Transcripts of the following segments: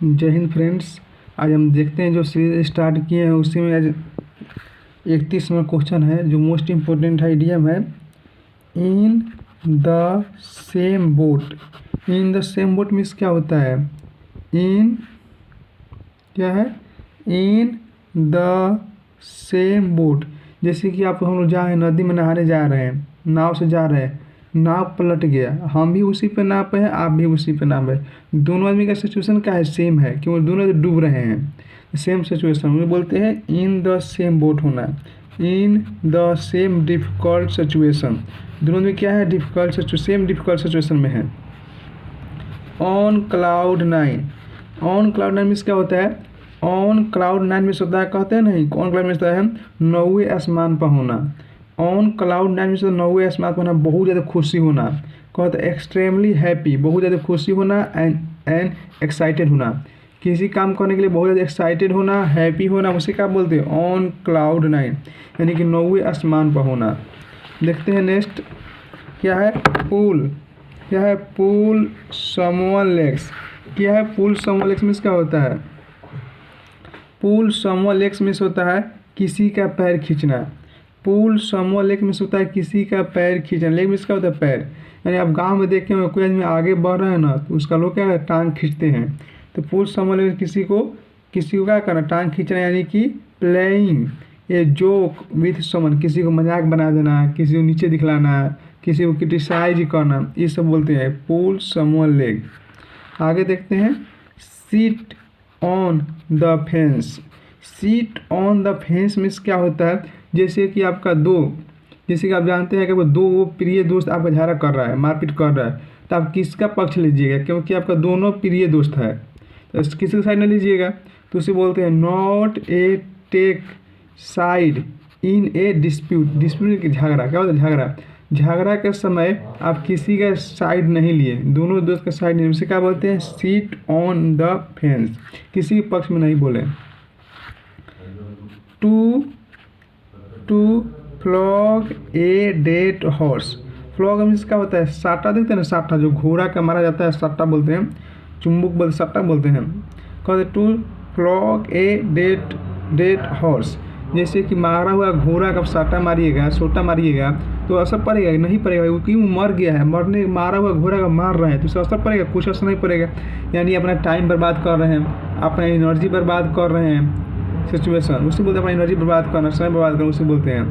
जय हिंद फ्रेंड्स। आज हम देखते हैं जो सीरीज स्टार्ट किए हैं उसी में आज 31वां क्वेश्चन है जो मोस्ट इम्पोर्टेंट है। इडियम है in the same boat. In the same boat means क्या होता है? इन क्या है? In the same boat. जैसे कि आप हम लोग जा रहे हैं, नदी में नहाने जा रहे हैं, नाव से जा रहे हैं, नाव पलट गया, हम भी उसी पे नाव पे हैं, आप भी उसी पे नाव है। दोनों आदमी का सिचुएशन क्या है? सेम है, क्योंकि दोनों डूब रहे हैं। सेम सिचुएशन में बोलते हैं इन द सेम बोट होना, in the same difficult situation. दोनों में क्या है? डिफिकल्ट, सेम डिफिकल्ट सिचुएशन में है। On cloud nine. On cloud nine means क्या होता है? ऑन क्लाउड नाइन मीन्स होता है, कहते हैं नहीं, ऑन क्लाउड मीन्स होता है नौवें आसमान पर होना। ऑन क्लाउड नाइन मीन्स नौवें आसमान पर होना, बहुत ज़्यादा खुशी होना। कहते हैं एक्सट्रीमली हैप्पी, बहुत ज़्यादा खुशी होना, एंड एक्साइटेड होना। किसी काम करने के लिए बहुत ज़्यादा एक्साइटेड होना, हैप्पी होना, उसे क्या बोलते हैं? ऑन क्लाउड नाइन, यानी कि नौवें आसमान पर होना। देखते हैं नेक्स्ट क्या है? पुल। क्या है? पुल समवन लेग्स। क्या है? पुल समवन लेग्स मीन्स क्या होता है? पुल समवन लेग्स मीन्स होता है किसी का पैर खींचना। पुल समवन लेग मीन्स होता है किसी का पैर खींचना। लेग मीन्स क्या होता है? पैर। यानी आप गांव में देखे होंगे कोई आदमी आगे बढ़ रहा है ना, तो उसका लोग क्या है? टांग खींचते हैं। तो पुल समवन लेग किसी को क्या करना? टांग खींचना, यानी कि playing a joke with someone, किसी को मजाक बना देना, किसी को नीचे दिखलाना, किसी को क्रिटिसाइज करना, ये सब बोलते हैं पुल समवन लेग। आगे देखते हैं seat on the fence. Seat on the fence means क्या होता है? जैसे कि आपका जैसे कि आप जानते हैं कि वो प्रिय दोस्त आपका झगड़ा कर रहा है, मारपीट कर रहा है, तो आप किसका पक्ष लीजिएगा? क्योंकि आपका दोनों प्रिय दोस्त है, तो किसी का साइड नहीं लीजिएगा। तो उसे बोलते हैं not a take side in a dispute. Dispute की झगड़ा, क्या होता है? झगड़ा। झगड़ा के समय आप किसी का साइड नहीं लिए, दोनों दोस्त का साइड नहीं, उसे क्या बोलते हैं? सीट ऑन द फेंस, किसी पक्ष में नहीं बोले। To flog a dead horse. Flog means क्या होता है? साटा, देखते हैं ना, साटा जो घोड़ा का मारा जाता है, साटा बोलते हैं, चुम्बुक बोलते, साटा बोलते हैं। कहते to flog a dead horse. जैसे कि मारा हुआ घोड़ा का साटा मारिएगा, सोटा मारिएगा, तो असर पड़ेगा? नहीं पड़ेगा, क्योंकि वो मर गया है। मारा हुआ घोड़ा का मार रहे हैं तो उससे असर पड़ेगा? कुछ असर नहीं पड़ेगा। यानी अपना टाइम बर्बाद कर रहे हैं, अपना एनर्जी बर्बाद कर रहे हैं। सिचुएशन उसे बोलते हैं अपना एनर्जी बर्बाद करना, समय बर्बाद करना, उसे बोलते हैं।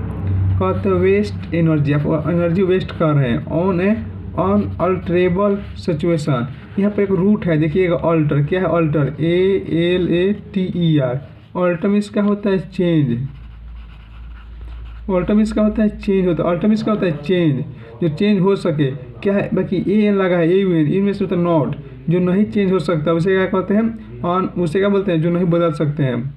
कहते हैं वेस्ट एनर्जी, आप एनर्जी वेस्ट कर रहे हैं। On a unalterable situation. यहाँ पर एक रूट है, देखिएगा, अल्टर। क्या है? Alter, ALATER। अल्टर मीन्स क्या होता है? चेंज। अल्टर मीन्स क्या होता है? चेंज होता है। अल्टर मीन्स क्या होता है? चेंज, जो चेंज हो सके। क्या है? बाकी AN लगा है, AUN, इन में से होता है नॉट, जो नहीं चेंज हो सकता, उसे क्या कहते हैं? उसे क्या बोलते हैं? जो नहीं बदल सकते हैं।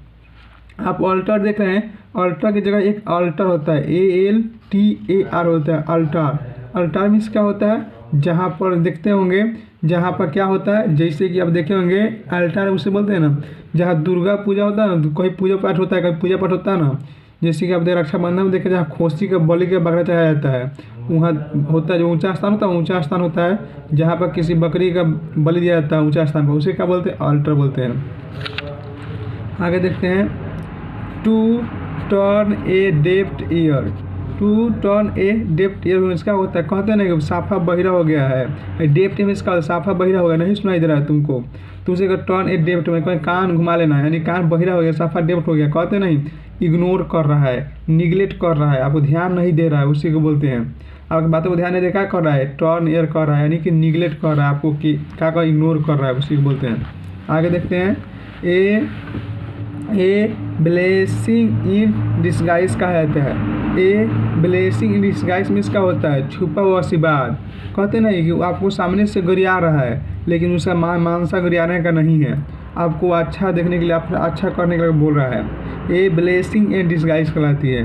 आप अल्टर देख रहे हैं, अल्टर की जगह एक अल्टर होता है, ALTAR होता है, अल्टर। अल्टर मीन्स क्या होता है? जहाँ पर देखते होंगे, जहाँ पर क्या होता है, जैसे कि आप देखे होंगे अल्टर उसे बोलते हैं ना, जहाँ दुर्गा पूजा होता है ना, कोई पूजा पाठ होता है, कोई पूजा पाठ होता है ना, जैसे कि आप देख रक्षाबंधन में देखें, जहाँ खोसी का बलि का बकरा चढ़ाया जाता है, वहाँ होता है जो ऊंचा स्थान होता है, ऊंचा स्थान होता है जहाँ पर किसी बकरी का बलि दिया जाता है ऊंचा स्थान पर, उसे क्या बोलते हैं? अल्टर बोलते हैं। आगे देखते हैं to turn a deft ear. To turn a deft ear means क्या होता है? कहते हैं ना कि साफा बहिरा हो गया है। डेफ्ट मीन्स का साफा बहिरा हो गया, नहीं सुनाई दे रहा है तुमको, तो उसे टर्न ए डेफ्ट में कोई कान घुमा लेना है, यानी कान बहिरा हो गया, साफा डेफ्ट हो गया। कहते नहीं, इग्नोर कर रहा है, निगलेक्ट कर रहा है, आपको ध्यान नहीं दे रहा है, उसी को बोलते हैं। आपकी बातों को ध्यान नहीं दे, क्या कर रहा है? टर्न एयर कर रहा है, यानी कि निगलेक्ट कर रहा है आपको, कि क्या इग्नोर कर रहा है, उसी को बोलते हैं। आगे देखते हैं ए ब्लेसिंग इन डिस्गाइज का कहते हैं। A blessing in disguise means क्या होता है? छुपा हुआ आशीर्वाद। कहते नहीं कि आपको सामने से गरिया रहा है, लेकिन उसका मानसा गरियाने का नहीं है, आपको अच्छा देखने के लिए, आप अच्छा करने के लिए बोल रहा है। ए ब्लेसिंग इन डिस्गाइज कहलाती है।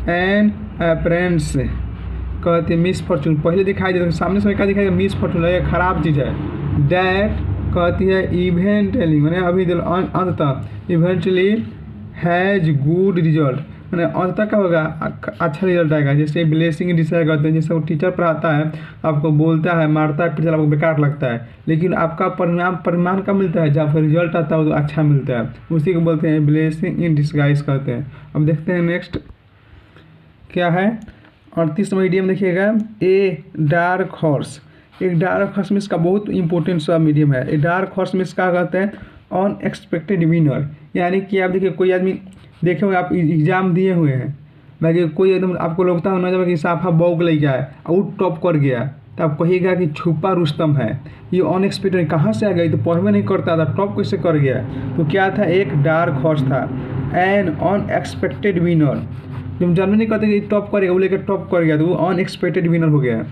एंड अपरेंट्स कहते हैं मिसफॉर्चून, पहले दिखाई देता है, सामने से क्या दिखाई देता? मिसफॉर्चून, ये खराब चीज़ है। डैट कहती है इवेंटली, मैंने अभी अंततः, इवेंटली हैज़ गुड रिजल्ट, मैंने अंततः क्या होगा, अच्छा रिजल्ट आएगा। जैसे ब्लेसिंग डिसाइड करते हैं, जैसे वो टीचर पढ़ाता है, आपको बोलता है, मारता है, फिर आपको बेकार लगता है, लेकिन आपका परिणाम कब मिलता है, जब रिजल्ट आता है तो अच्छा मिलता है, उसी को बोलते हैं ब्लेसिंग इन डिस्गाइज करते हैं। अब देखते हैं नेक्स्ट क्या है। 38वां मीडियम देखिएगा, ए डार्क हॉर्स। एक डार्क हॉर्स में इसका बहुत इंपॉर्टेंट सा मीडियम है। ए डार्क हॉर्स में इसका कहते हैं अनएक्सपेक्टेड विनर, यानी कि आप देखिए कोई आदमी देखे हुए, आप एग्जाम दिए हुए हैं, बाकी कोई एकदम आपको लगता है ना जब कि साफा बौक ले गया है और वो टॉप कर गया, तो आप कहिएगा कि छुपा रुस्तम है, ये अनएक्सपेक्टेड कहाँ से आ गई, तो पढ़वे नहीं करता था, टॉप कैसे कर गया। तो क्या था, एक डार्क हॉर्स था, एन अनएक्सपेक्टेड विनर। जब जन्म नहीं करते कि टॉप करेगा, वो लेकर टॉप कर गया, तो वो अनएक्सपेक्टेड विनर हो गया।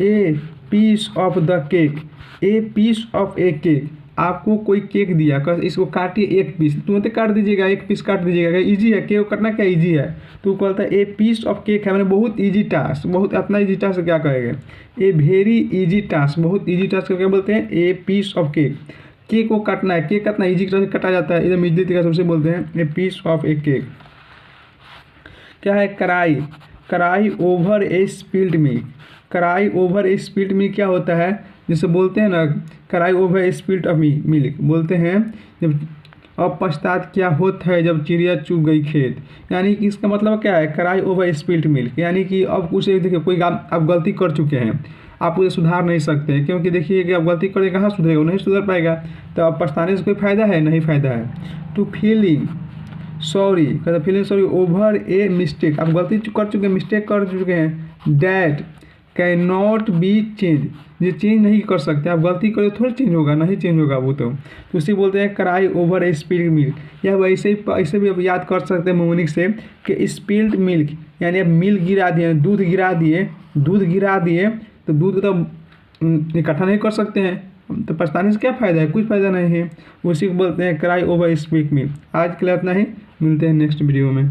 A piece of the cake, a piece of a cake, आपको कोई केक दिया, इसको काटिए एक पीस, तुरंत काट दीजिएगा, एक पीस काट दीजिएगा, ईजी है, केक काटना क्या ईजी है। तो कहता है ए पीस ऑफ केक है, मैंने बहुत ईजी टास्क, बहुत इतना ईजी टास्क क्या कहेंगे, ए वेरी ईजी टास्क, बहुत ईजी टास्क क्या बोलते हैं, a piece of cake, cake को काटना है, केक काटना ईजी तरह से कटा जाता है, एकदम ईजी तरीके से उसे बोलते हैं a piece of a cake. क्या है, cry, cry over a spilled milk, cry over a spilled milk क्या होता है, जिसे बोलते हैं ना cry over a spilled of milk, बोलते हैं जब अब पश्चात क्या होता है जब चिड़िया चुग गई खेत, यानी कि इसका मतलब क्या है, कराई ओवर स्पिल्ड मिल्क, यानी कि अब कुछ देखिए कोई आप गलती कर चुके हैं, आप उसे सुधार नहीं सकते, क्योंकि देखिए कि आप गलती करें कहाँ सुधरेगा, नहीं सुधर पाएगा, तो अब पछताने से कोई फ़ायदा है, नहीं फ़ायदा है। टू फीलिंग सॉरी, कहते feeling sorry over a mistake, आप गलती कर चुके हैं, मिस्टेक कर चुके हैं, that can not be change, ये चेंज नहीं कर सकते, आप गलती करें थोड़ा चेंज होगा, नहीं चेंज होगा वो, तो उसी बोलते हैं कराई ओवर ए स्पिल्ड मिल्क। या वैसे ही ऐसे भी आप याद कर सकते हैं मोनिक से कि स्पिल्ड मिल्क, यानी आप मिल्क गिरा दिए, दूध गिरा दिए, दूध गिरा दिए, तो दूध तो इकट्ठा नहीं कर सकते हैं, तो पछताने से क्या फ़ायदा है, कुछ फ़ायदा नहीं है, उसी को बोलते हैं क्राई ओवर स्पिल्ड मिल्क। आज के लिए इतना ही, मिलते हैं नेक्स्ट वीडियो में।